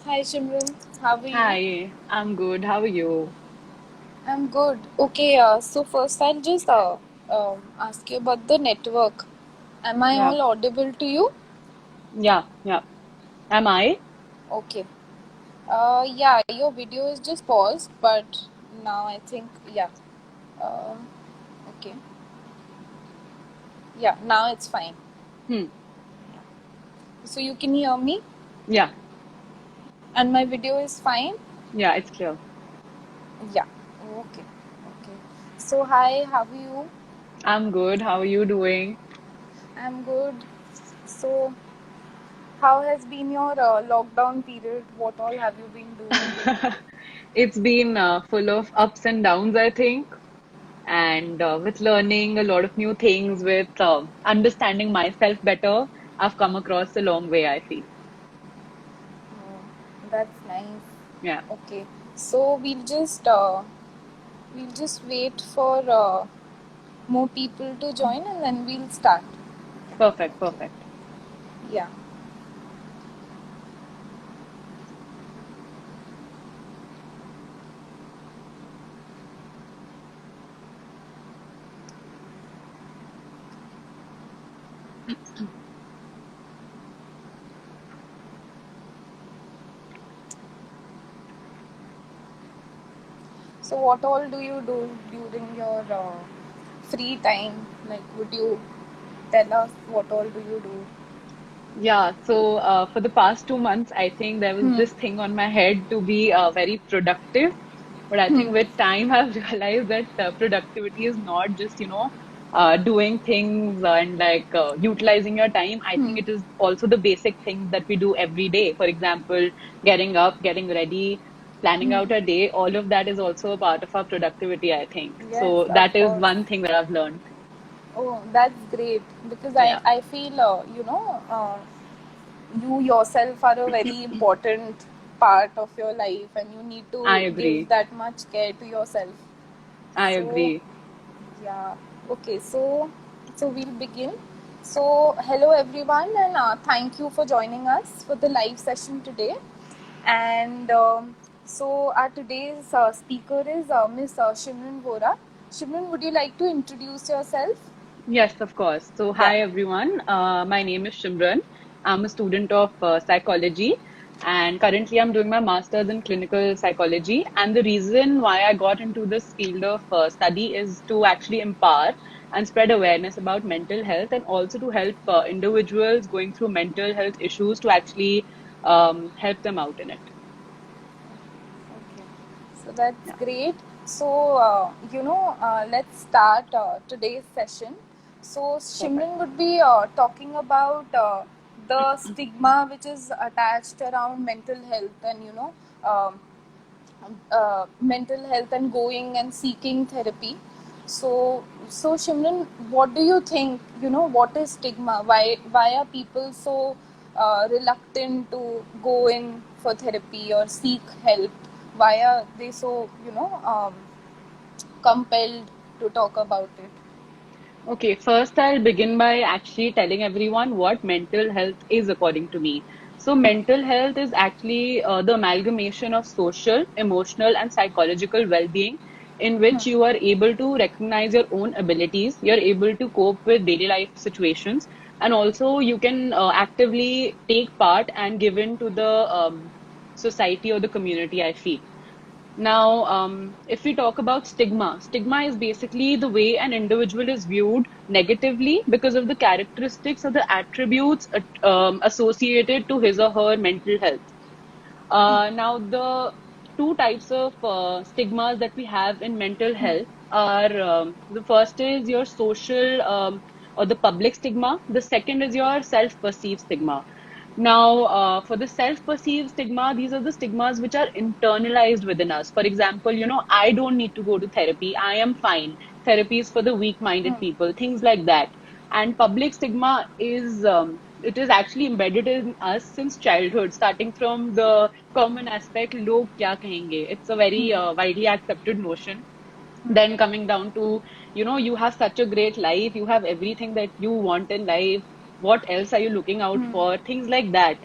Hi Shimran, how are you? Hi, I'm good. How are you? I'm good. Okay, so first I'll just ask you about the network. Am I Yeah, all audible to you? yeah. Am I? Okay. Yeah, your video is just paused, but now I think, yeah. Uh, okay. Yeah, now it's fine. Hmm. So you can hear me Yeah, and my video is fine? yeah, it's clear. Yeah. Okay. Okay. So hi, how are you? I'm good. How are you doing? I'm good. So how has been your lockdown period? What all have you been doing? It's been full of ups and downs, I think, and with learning a lot of new things, with understanding myself better, I've come across a long way, I feel. Oh, that's nice. Yeah, Okay, so we'll just wait for more people to join and then we'll start. perfect, Okay. perfect. Yeah. So what all do you do during your free time? Like, would you tell us what all do you do? Yeah, so for the past 2 months, I think there was Hmm. this thing on my head to be very productive. But I think Hmm. with time, I've realized that productivity is not just, doing things and like utilizing your time. I think Hmm. it is also the basic things that we do every day. For example, getting up, getting ready, planning Hmm. out a day, all of that is also a part of our productivity, I think. Yes, So of that is course. one thing that I've learned. Oh, that's great because Yeah, I feel you yourself are a very important part of your life and you need to I give agree. that much care to yourself. I So agree. yeah, okay, so we'll begin. So hello everyone and thank you for joining us for the live session today. And so our today's speaker is Miss Shimran Vora. Shimran, would you like to introduce yourself? Yes, of course. So, Yeah. hi everyone. My name is Shimran. I'm a student of psychology, and currently I'm doing my master's in clinical psychology. And the reason why I got into this field of study is to actually empower and spread awareness about mental health, and also to help individuals going through mental health issues to actually help them out in it. Okay, so that's Yeah, great. So, let's start today's session. So, perfect. Shimran would be talking about the stigma which is attached around mental health and, um, mental health and going and seeking therapy. So Shimran, what do you think? What is stigma? Why are people so reluctant to go in for therapy or seek help? Why are they so compelled to talk about it? Okay, first I'll begin by actually telling everyone what mental health is according to me. So, mental health is actually the amalgamation of social, emotional, and psychological well-being in which you are able to recognize your own abilities, you're able to cope with daily life situations, and also you can actively take part and give in to the society or the community, I feel. Now, if we talk about stigma, stigma is basically the way an individual is viewed negatively because of the characteristics or the attributes associated to his or her mental health. Now, the two types of stigmas that we have in mental health are the first is your social or the public stigma, the second is your self perceived stigma. Now, for the self perceived stigma, these are the stigmas which are internalized within us. For example, I don't need to go to therapy, I am fine. Therapy is for the weak minded people, things like that. And public stigma is it is actually embedded in us since childhood, starting from the common aspect, log kya kahenge. It's a very widely accepted notion. Then coming down to, you have such a great life, you have everything that you want in life. What else are you looking out for? Things like that.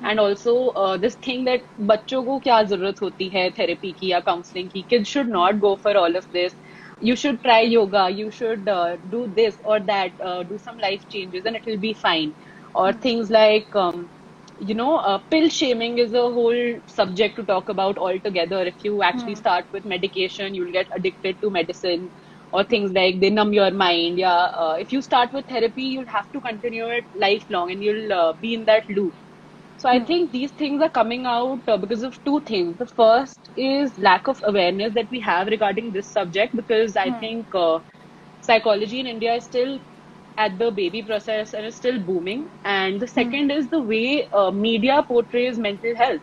And also this thing that बच्चों को क्या जरूरत होती है therapy की या counseling की. Kids should not go for all of this. You should try yoga, you should do this or that, do some life changes and it will be fine. Or things like pill shaming is a whole subject to talk about altogether. If you actually start with medication, you'll get addicted to medicine. Or things like they numb your mind. Yeah, if you start with therapy, you'll have to continue it lifelong and you'll be in that loop. So I think these things are coming out because of two things. The first is lack of awareness that we have regarding this subject, because I think psychology in India is still at the baby process and is still booming. And the second is the way media portrays mental health.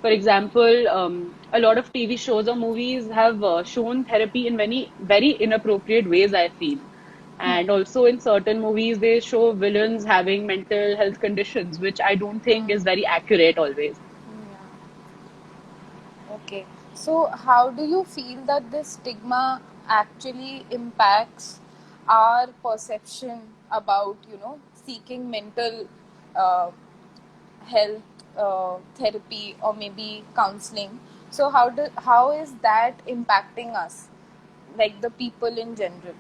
For example, a lot of TV shows or movies have shown therapy in many very inappropriate ways, I feel. And also in certain movies, they show villains having mental health conditions, which I don't think is very accurate always. Okay. So, how do you feel that this stigma actually impacts our perception about, seeking mental uh, health therapy or maybe counseling? So, how is that impacting us, like the people in general?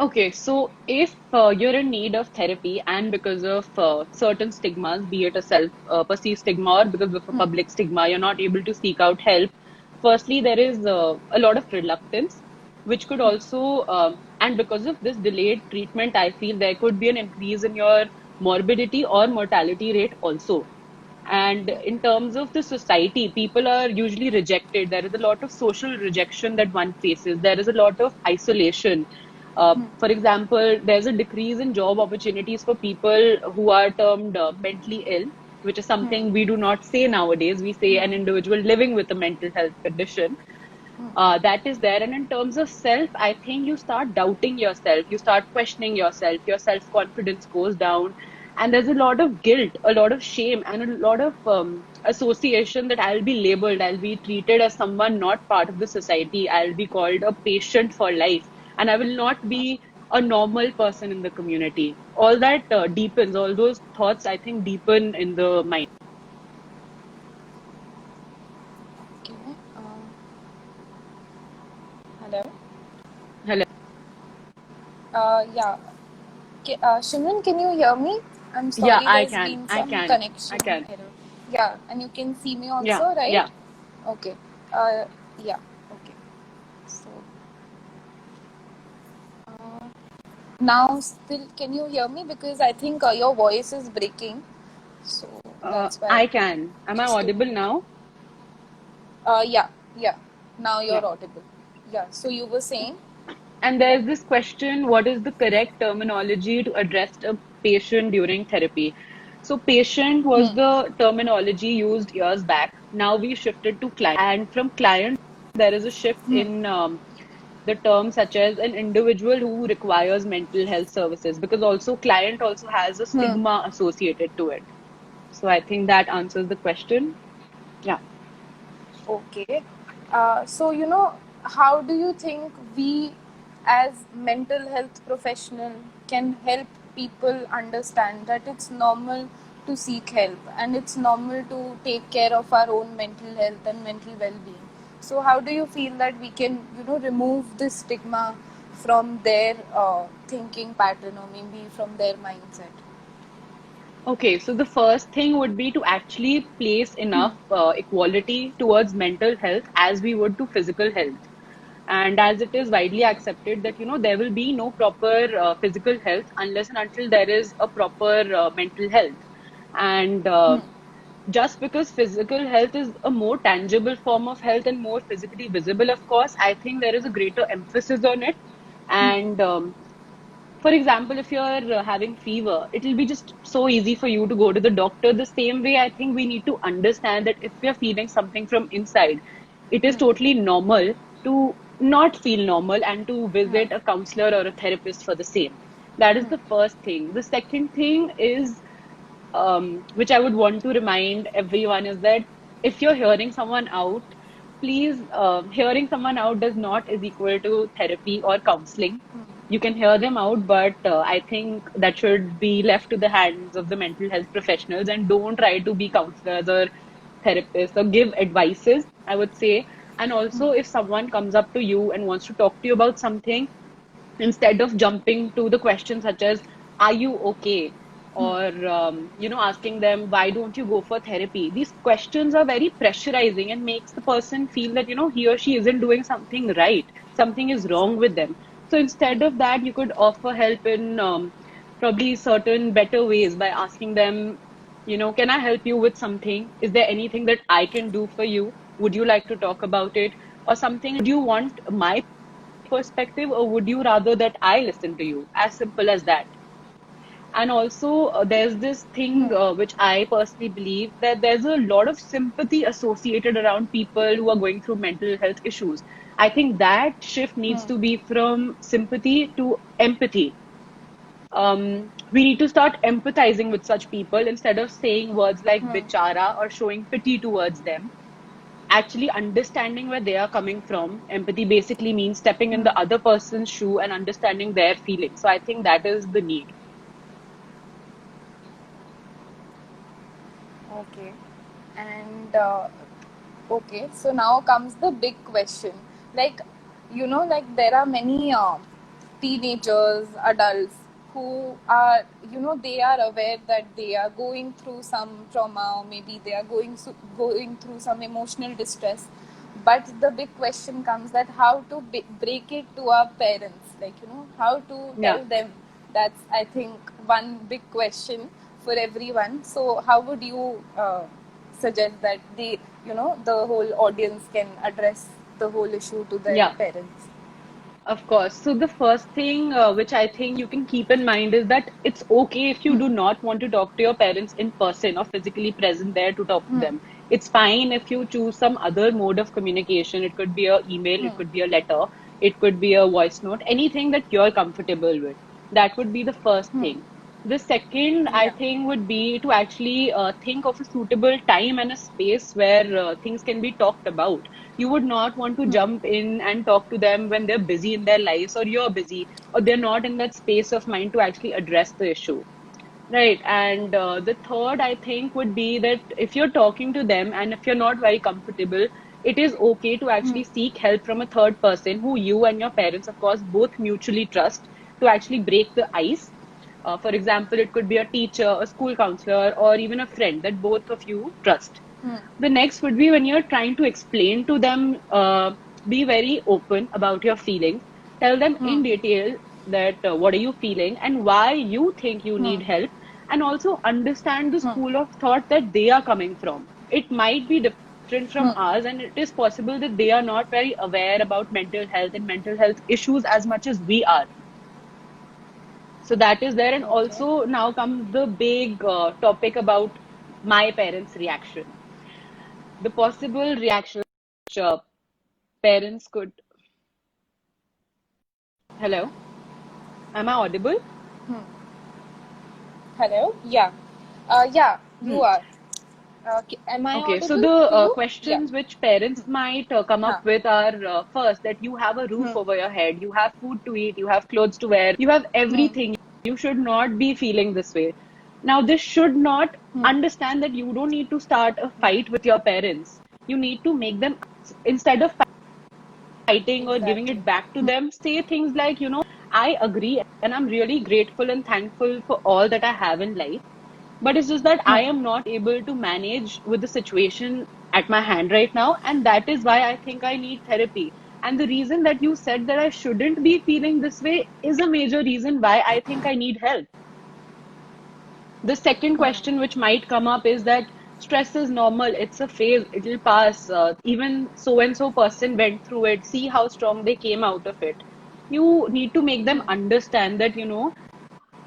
Okay, so if you're in need of therapy and because of certain stigmas, be it a self perceived stigma or because of a public stigma, you're not able to seek out help. Firstly, there is a lot of reluctance, which could also, and because of this delayed treatment, I feel there could be an increase in your morbidity or mortality rate also. And in terms of the society, people are usually rejected. There is a lot of social rejection that one faces. There is a lot of isolation. For example, there's a decrease in job opportunities for people who are termed mentally ill, which is something we do not say nowadays. We say an individual living with a mental health condition. That is there. And in terms of self, I think you start doubting yourself, you start questioning yourself, your self confidence goes down, and there's a lot of guilt, a lot of shame, and a lot of association that I'll be labeled, I'll be treated as someone not part of the society, I'll be called a patient for life, and I will not be a normal person in the community. All that deepens, all those thoughts, I think, deepen in the mind. Okay. Hello. Hello. Yeah. Shimran, can you hear me? I'm Yeah, sorry, I there's can. been I some can. I connection can. error. Yeah, and you can see me Yeah. also, right? Yeah. Okay. Uh, yeah. Okay. So uh, now, still, can you hear me? Because I think your voice is breaking. So that's why I can. Am I it's too. audible now? Yeah. Yeah. Now Yeah. you're audible. Yeah. So you were saying. And Yeah. there's this question, what is the correct terminology to address a patient during therapy? So, patient was the terminology used years back. Now we shifted to client. And from client, there is a shift in the term such as an individual who requires mental health services, because also client also has a stigma associated to it. So, I think that answers the question. Yeah. Okay. So, how do you think we, as mental health professional, can help people understand that it's normal to seek help and it's normal to take care of our own mental health and mental well-being? So, how do you feel that we can, remove this stigma from their thinking pattern or maybe from their mindset? Okay, so the first thing would be to actually place enough equality towards mental health as we would to physical health. And as it is widely accepted that, there will be no proper physical health unless and until there is a proper mental health. And just because physical health is a more tangible form of health and more physically visible, of course, I think there is a greater emphasis on it. And for example, if you're having fever, it'll be just so easy for you to go to the doctor. The same way, I think we need to understand that if we're feeling something from inside, it is totally normal to not feel normal and to visit a counselor or a therapist for the same. That is the first thing. The second thing is, which I would want to remind everyone, is that if you're hearing someone out, please, hearing someone out does not is equal to therapy or counseling. You can hear them out, but I think that should be left to the hands of the mental health professionals, and don't try to be counselors or therapists or give advices, I would say. And also, if someone comes up to you and wants to talk to you about something, instead of jumping to the questions such as, are you okay? Or, asking them, why don't you go for therapy? These questions are very pressurizing and makes the person feel that, he or she isn't doing something right. Something is wrong with them. So instead of that, you could offer help in probably certain better ways by asking them, can I help you with something? Is there anything that I can do for you? Would you like to talk about it? Or something, would you want my perspective, or would you rather that I listen to you? As simple as that. And also, there's this thing which I personally believe that there's a lot of sympathy associated around people who are going through mental health issues. I think that shift needs to be from sympathy to empathy. We need to start empathizing with such people instead of saying words like bichara or showing pity towards them. Actually understanding where they are coming from. Empathy basically means stepping in the other person's shoe and understanding their feelings. So I think that is the need. Okay. And okay, so now comes the big question. Like, like there are many teenagers, adults who are, they are aware that they are going through some trauma, or maybe they are going through some emotional distress. But the big question comes that how to break it to our parents, like, how to Yeah. tell them. That's, I think, one big question for everyone. So, how would you suggest that the whole audience can address the whole issue to their Yeah. parents? Of course. So the first thing which I think you can keep in mind is that it's okay if you do not want to talk to your parents in person or physically present there to talk to them. It's fine if you choose some other mode of communication. It could be a email, it could be a letter, it could be a voice note, anything that you're comfortable with. That would be the first thing. The second, I Yeah. think, would be to actually think of a suitable time and a space where things can be talked about. You would not want to jump in and talk to them when they're busy in their lives, or you're busy, or they're not in that space of mind to actually address the issue. Right. And the third, I think, would be that if you're talking to them and if you're not very comfortable, it is okay to actually seek help from a third person who you and your parents, of course, both mutually trust, to actually break the ice. For example, it could be a teacher, a school counselor, or even a friend that both of you trust. The next would be when you're trying to explain to them, be very open about your feelings. Tell them in detail that what are you feeling and why you think you need help, and also understand the school of thought that they are coming from. It might be different from ours, and it is possible that they are not very aware about mental health and mental health issues as much as we are. So that is there. And Okay. also, now comes the big topic about my parents' reaction. The possible reaction which parents could. Hello, am I audible? Hello? Yeah. Yeah, Hmm. you are. Am I Okay, so audible the to you? Yeah. questions which parents might come up Huh. with are first, that you have a roof over your head, you have food to eat, you have clothes to wear, you have everything. You should not be feeling this way. Now, this should not understand that you don't need to start a fight with your parents. You need to make them, instead of fighting or giving Exactly. it back to them, say things like, I agree and I'm really grateful and thankful for all that I have in life. But it's just that I am not able to manage with the situation at my hand right now. And that is why I think I need therapy. And the reason that you said that I shouldn't be feeling this way is a major reason why I think I need help. The second question which might come up is that stress is normal, it's a phase, it'll pass. Even so and so person went through it, see how strong they came out of it. You need to make them understand that,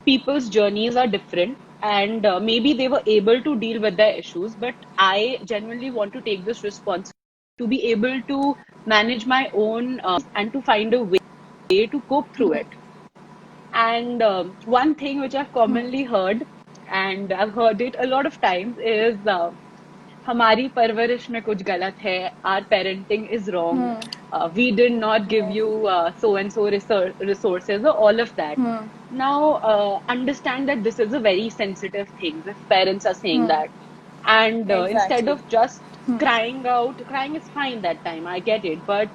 people's journeys are different, and maybe they were able to deal with their issues, but I genuinely want to take this responsibility to be able to manage my own and to find a way to cope through it. And one thing which I've commonly heard, and I've heard it a lot of times, is हमारी परवरिश में कुछ गलत है, our parenting is wrong. We did not give Yes. you so and so resources, or all of that. Hmm. Now, understand that this is a very sensitive thing if parents are saying Hmm. that. And instead Exactly. of just Hmm. crying out, crying is fine that time, I get it, but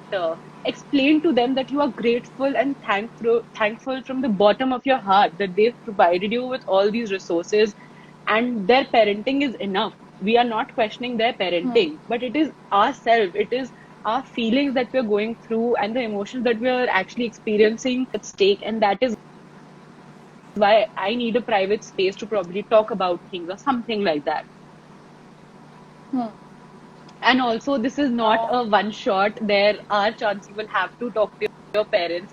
explain to them that you are grateful and thankful from the bottom of your heart that they've provided you with all these resources, and their parenting is enough. We are not questioning their Hmm. parenting, but it is ourselves, it is our feelings that we're going through and the emotions that we are actually experiencing at stake, and that is why I need a private space to probably talk about things or something like that. Hmm. And also, this is not Uh, a one shot. There are chances you will have to talk to your parents.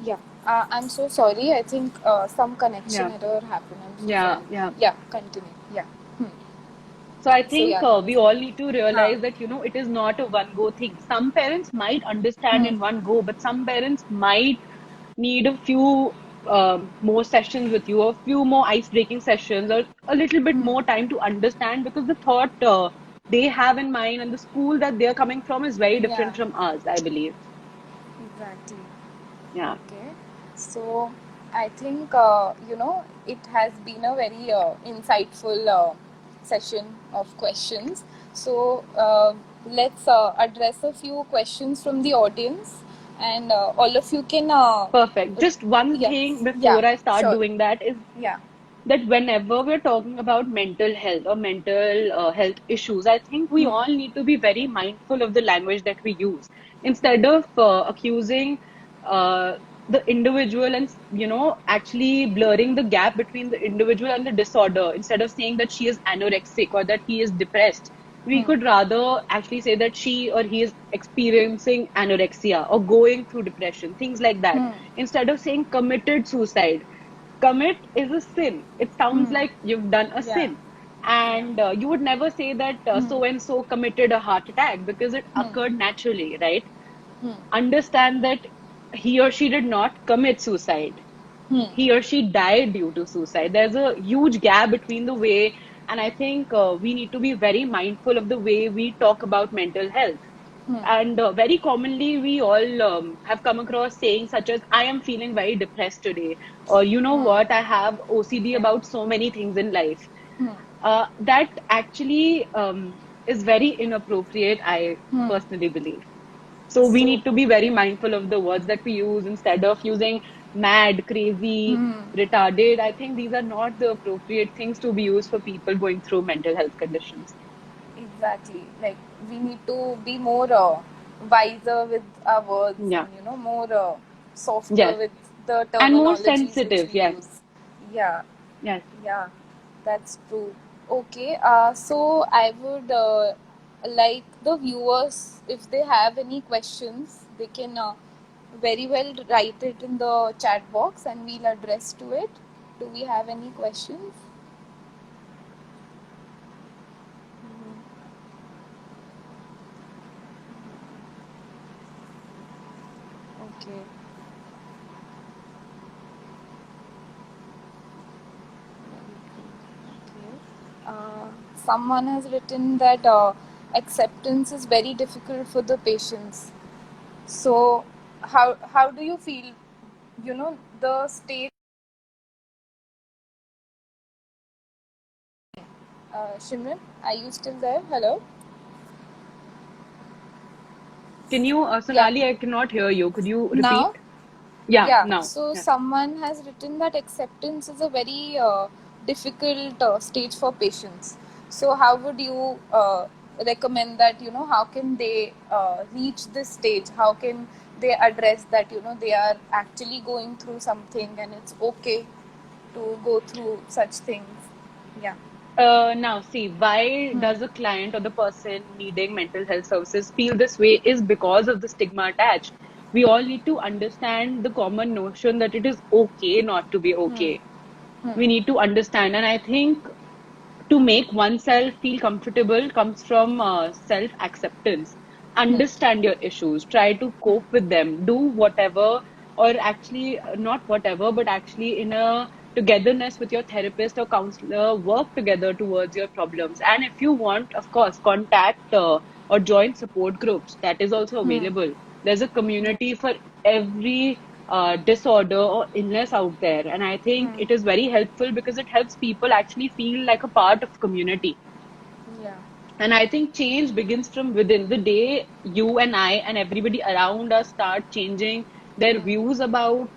yeah. I'm so sorry. I think some connection Yeah, error happened. I'm so yeah, sorry. yeah. Yeah. Continue. Yeah. Hmm. So I So think yeah, you were we saying. all need to Huh. realize that, it is not a one go thing. Some parents might understand Hmm. in one go, but some parents might need a few more sessions with you, a few more ice breaking sessions, or a little bit Hmm. more time to understand, because the thought they have in mind and the school that they're coming from is very Yeah. different from us, I believe. Exactly. Yeah. Okay. So I think it has been a very insightful session of questions. So let's address a few questions from the audience, and all of you can. Perfect. Just one Yes. thing Yeah. before I start Sure. doing that is Yeah. that whenever we're talking about mental health or mental health issues, I think we Hmm. all need to be very mindful of the language that we use. Instead of accusing uh, the individual and, actually blurring the gap between the individual and the disorder, instead of saying that she is anorexic or that he is depressed, we Hmm. could rather actually say that she or he is experiencing anorexia or going through depression, things like that. Hmm. Instead of saying committed suicide, commit is a sin. It sounds Hmm. like you've done a Yeah. sin. Yeah. And you would never say that Hmm. so and so committed a heart attack because it Hmm. occurred naturally, right? Hmm. Understand that he or she did not commit suicide. Hmm. He or she died due to suicide. There's a huge gap between the way, and I think we need to be very mindful of the way we talk about mental health. Hmm. And very commonly, we all have come across saying such as, I am feeling very depressed today, or you know Hmm. what, I have OCD Yeah. about so many things in life. Hmm. That actually is very inappropriate, I Hmm. personally believe. So we So need to be very mindful of the words that we use instead of using mad, crazy, hmm. retarded. I think these are not the appropriate things to be used for people going through mental health conditions. Exactly. Like we need to be more wiser with our words, Yeah. and more softer Yes. with the And more terminologies which sensitive. we Yes. use. Yeah. Yes. Yeah. That's true. Okay. So I would like the viewers, if they have any questions, they can very well write it in the chat box, and we'll address to it. Do we have any questions? Okay. Okay. Someone has written that acceptance is very difficult for the patients. So, how do you feel? The state. Shimran, are you still there? Hello. Can you, Yeah. Sonali, I cannot hear you. Could you Now. repeat? Yeah, Yeah. now. So Yeah. someone has written that acceptance is a very difficult stage for patients. So how would you recommend that? How can they reach this stage? How can they address that? They are actually going through something, and it's okay to go through such things. Yeah. Now, see, why Hmm. does a client or the person needing mental health services feel this way is because of the stigma attached. We all need to understand the common notion that it is okay not to be Hmm. okay. Hmm. We need to understand. And I think to to make oneself feel comfortable comes from self acceptance. Hmm. Understand your issues, try to Hmm. cope with them, do whatever, or actually, not whatever, but actually in a togetherness with your therapist or counselor, work together towards your problems. And if you want, of course, contact or join support groups. That is also Hmm. available. There's a Yeah. community for every disorder or illness out there, and I think Hmm. it is very helpful because it helps people actually feel like a part of community. Yeah. And I think change begins from within. The day you and I and everybody around us start changing their Hmm. views about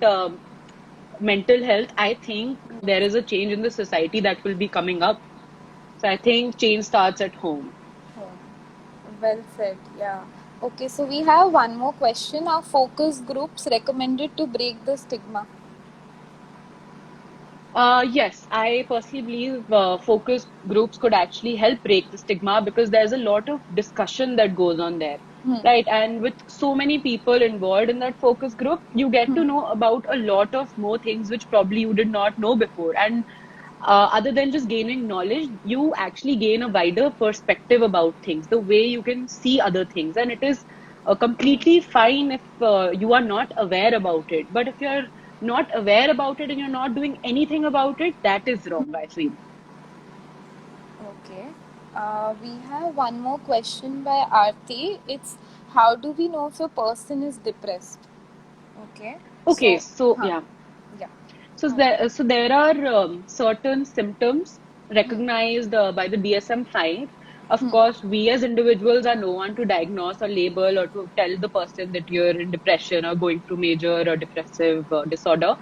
mental health, I think there Yes. is a change in the society that will be coming up. So I think change starts at home. Oh, well said. Yeah. Okay, so we have one more question. Are focus groups recommended to break the stigma? Yes, I personally believe focus groups could actually help break the stigma because there's a lot of discussion that goes on there, Hmm. right? And with so many people involved in that focus group, you get to Hmm. know about a lot of more things which probably you did not know before. And other than just gaining knowledge, you actually gain a wider perspective about things, the way you can see other things. And it is Hmm. completely fine if you are not aware about it. But if you're not aware about it and you're not doing anything about it, that is wrong, I feel. Okay. We have one more question by Aarti. It's how do we know if a person is depressed? Okay. Okay, So, so huh. yeah. Yeah. So there are certain symptoms Hmm. recognized by the DSM-5. Of Hmm. course, we as individuals are no one to diagnose or label or to tell the person that you're in depression or going through major or depressive disorder.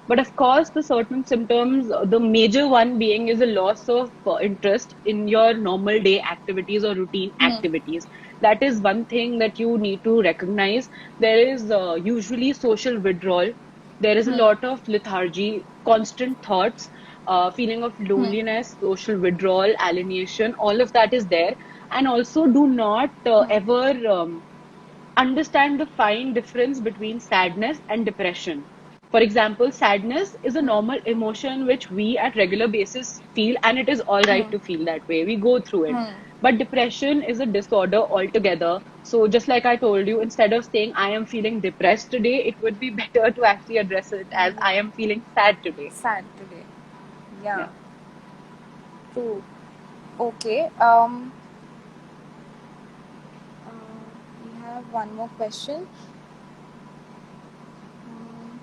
But of course, the certain symptoms, the major one being is a loss of interest in your normal day activities or routine Hmm. activities. That is one thing that you need to recognize. There is usually social withdrawal. There is a Hmm. lot of lethargy, constant thoughts, feeling of Hmm. loneliness, social withdrawal, alienation, all of that is there. And also, do not Hmm. ever understand the fine difference between sadness and depression. For example, sadness is a Hmm. normal emotion which we at regular basis feel, and it is all right Hmm. to feel that way. We go through it. Hmm. But depression is a disorder altogether. So just like I told you, instead of saying I am feeling depressed today, it would be better to actually address it as I Yeah. am feeling sad today. Sad today. Yeah. Yeah. True. Okay. We have one more question. Mm,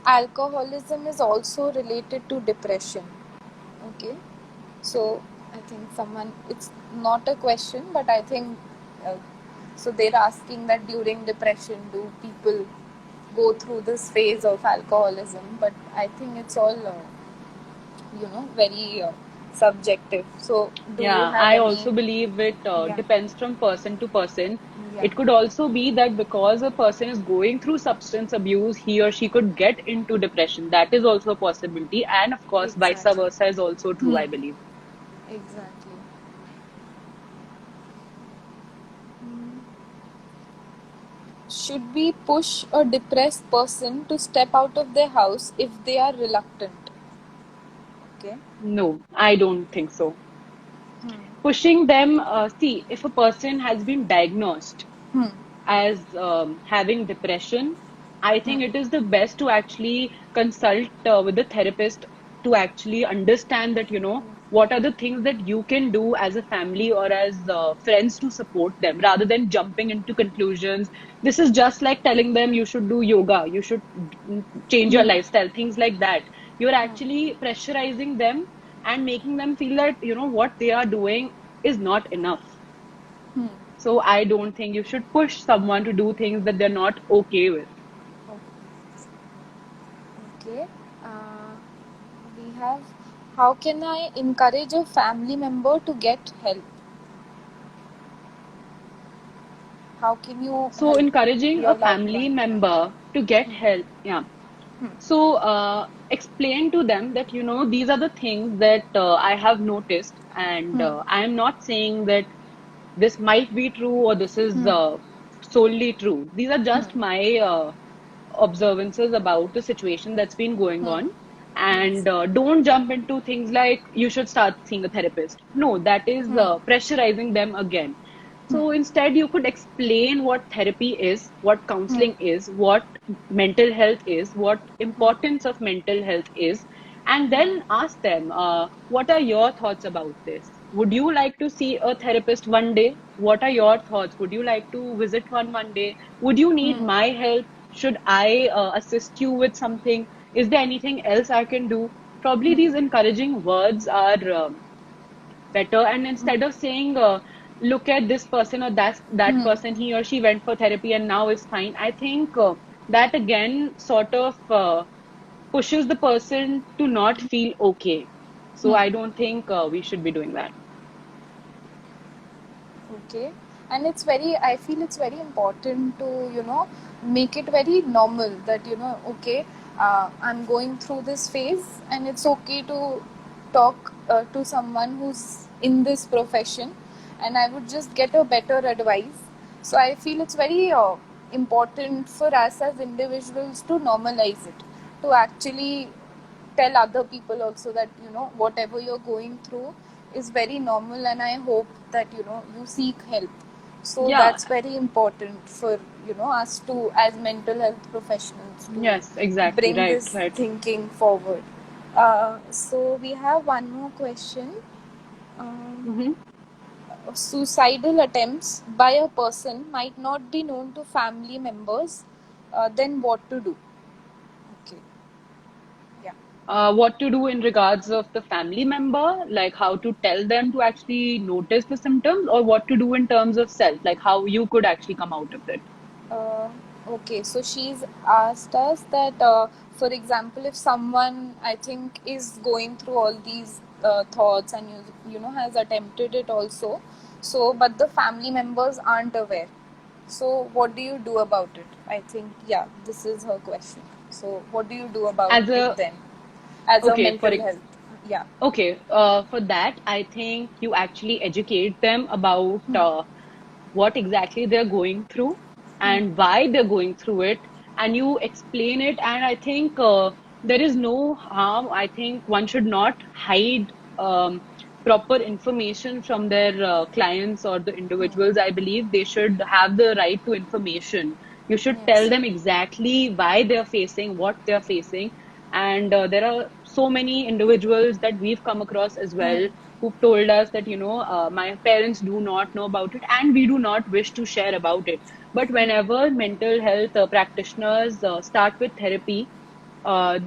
Alcoholism is also related to depression. Okay. So I think someone, it's not a question, but I think uh, so they're asking that during depression, do people go through this phase of alcoholism? But I think it's all, very subjective. So do you Yeah, have I any? also believe it Yeah. depends from person to person. Yeah. It could also be that because a person is going through substance abuse, he or she could get into depression. That is also a possibility. And of course, vice Exactly. versa is also true, Hmm. I believe. Exactly. Hmm. Should we push a depressed person to step out of their house if they are reluctant? Okay. No, I don't think so. Hmm. Pushing them, see, if a person has been diagnosed Hmm. as having depression, I Hmm. think it is the best to actually consult with the therapist to actually understand that, what are the things that you can do as a family or as friends to support them rather than jumping into conclusions. This is just like telling them you should do yoga, you should change your Hmm. lifestyle, things like that. You're Hmm. actually pressurizing them and making them feel that, what they are doing is not enough. Hmm. So I don't think you should push someone to do things that they're not okay with. Oh, okay. Uh, we have. How can I encourage a family member to get help? How can you So help encouraging a your loved family one? Yeah. member to get Hmm. help, yeah. Hmm. So explain to them that, these are the things that I have noticed, and Hmm. I am not saying that this might be true or this is Hmm. solely true. These are Hmm. just my observances about the situation that's been going Hmm. on. Yes. And don't jump into things like you should start seeing a therapist. No, that is Hmm. pressurizing them again. Hmm. So instead, you could explain what therapy is, what Hmm. counseling is, what mental health is, what Hmm. importance of mental health is, and Hmm. then ask them, what are your thoughts about this? Would you like to see a therapist one day? What are your thoughts? Would you like to visit one day? Would you need Hmm. my help? Should I assist you with something? Is there anything else I can do? Probably Hmm. these encouraging words are better. And instead of saying, look at this person or that Hmm. person, he or she went for therapy and now is fine, I think that again sort of pushes the person to not feel okay. So Hmm. I don't think we should be doing that. Okay. And it's very, I feel it's very important to, make it very normal that, okay, I'm going through this phase and it's okay to talk to someone who's in this profession and I would just get a better advice. So I feel it's very important for us as individuals to normalize it, to actually tell other people also that whatever you're going through is very normal and I hope that you seek help. So Yeah. that's very important for us to, as mental health professionals, to Yes, exactly. bring Right, this right. thinking forward. So we have one more question. um, Hmm. Suicidal attempts by a person might not be known to family members, then what to do? Okay. Yeah. What to do in regards of the family member, like how to tell them to actually notice the symptoms, or what to do in terms of self, like how you could actually come out of it. Uh, okay, so she's asked us that, for example, if someone I think is going through all these thoughts and has attempted it also, so but the family members aren't aware. So what do you do about it? I think this is her question. So what do you do about As it a then, as a okay, mental health? Yeah. okay, for that, I think you actually educate them about Hmm. what exactly they're going through Hmm. and why they're going through it, and you explain it. And I think there is no harm. I think one should not hide proper information from their clients or the Hmm. individuals. I believe they should have the right to information. You should tell Yes. them exactly why they're facing what they're facing. And there are so many individuals that we've come across as Hmm. well who've told us that, my parents do not know about it and we do not wish to share about it. But whenever mental health practitioners start with therapy,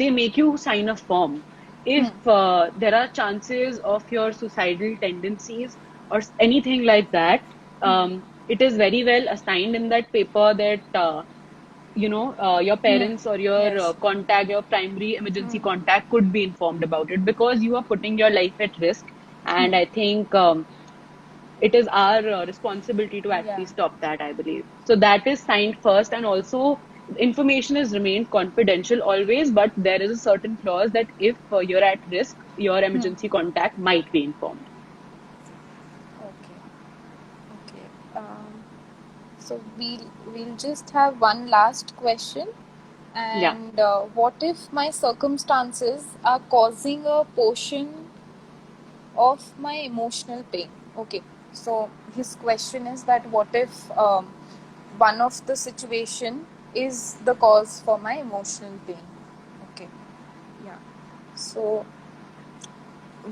they make you sign a form. If Hmm. there are chances of your suicidal tendencies or anything like that, Hmm. it is very well assigned in that paper that your Hmm. parents or your Yes. your primary emergency Hmm. contact could be informed about it, because you are putting your life at risk. And I think it is our responsibility to Yeah. actually stop that, I believe. So that is signed first. And also, information is remained confidential always, but there is a certain clause that if you're at risk, your Hmm. emergency contact might be informed. Okay. Okay. So we'll just have one last question. Yeah. And what if my circumstances are causing a portion of my emotional pain? Okay. So his question is that what if one of the situation is the cause for my emotional pain? Okay. Yeah. So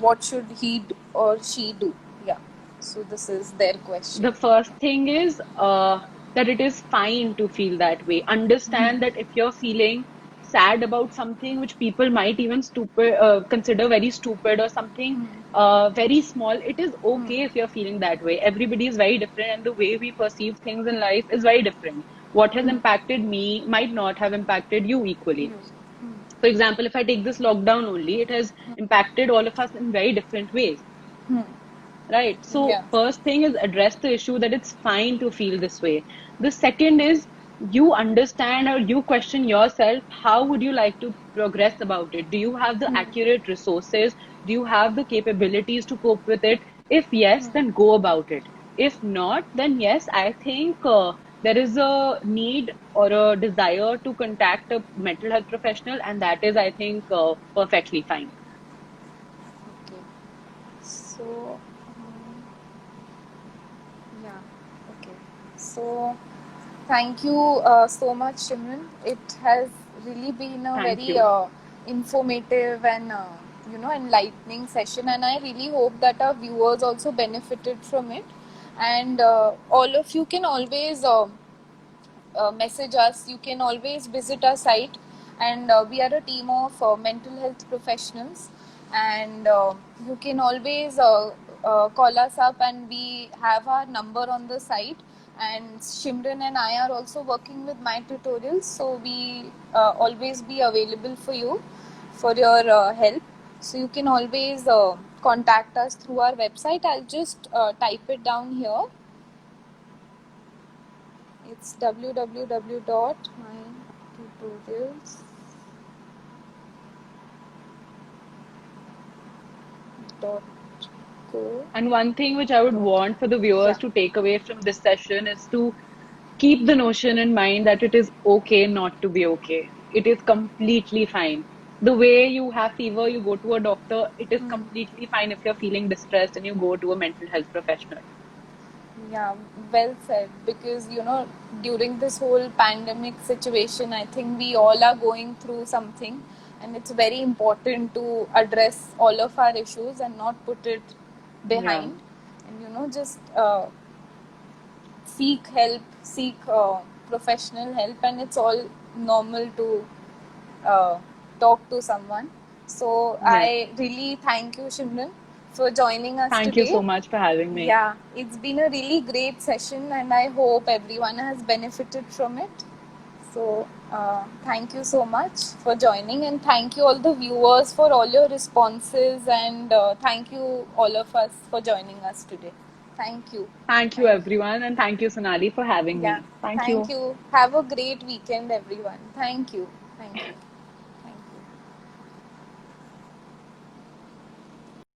what should he or she do? Yeah. So this is their question. The first thing is that it is fine to feel that way. Understand that if you're feeling sad about something which people might even stupid consider very stupid, or something very small, it is Hmm. okay if you're feeling that way. Everybody is very different, and the way we perceive things in life is very different. What has Hmm. impacted me might not have impacted you equally. Use. Hmm. For example, if I take this lockdown only, it has impacted all of us in very different ways. Hmm. Right. So Yeah. first thing is address the issue that it's fine to feel this way. The second is you understand or you question yourself, how would you like to progress about it? Do you have the Hmm. accurate resources? Do you have the capabilities to cope with it? If yes, Hmm. then go about it. If not, then yes, I think there is a need or a desire to contact a mental health professional, and that is, I think, perfectly fine. Okay. So, yeah. Okay. So, thank you so much, Shimran. It has really been a Thank very you. informative and enlightening session, and I really hope that our viewers also benefited from it. And all of you can always message us. You can always visit our site, and we are a team of mental health professionals. And you can always call us up, and we have our number on the site. And Shimran and I are also working with my tutorials, so we always be available for you for your help. So you can always contact us through our website. I'll just type it down here. It's www.mytutorials.co. And one thing which I would want for the viewers Yeah. to take away from this session is to keep the notion in mind that it is okay not to be okay. It is completely fine. The way you have fever, you go to a doctor, it is Hmm. completely fine if you're feeling distressed and you go to a mental health professional. Yeah, well said. Because, during this whole pandemic situation, I think we all are going through something, and it's very important to address all of our issues and not put it Yeah, behind. And, just seek help, seek professional help, and it's all normal to uh, talk to someone. So yes. I really thank you, Shimran, for joining us Thank you today. so much for having me. Yeah, it's been a really great session, and I hope everyone has benefited from it. So, thank you so much for joining, and thank you all the viewers for all your responses, and thank you all of us for joining us today. Thank you. Thank you, Thank everyone, and thank you, Sonali, for having Yeah, me. Thank thank you. you. Have a great weekend, everyone. Thank you. Thank you.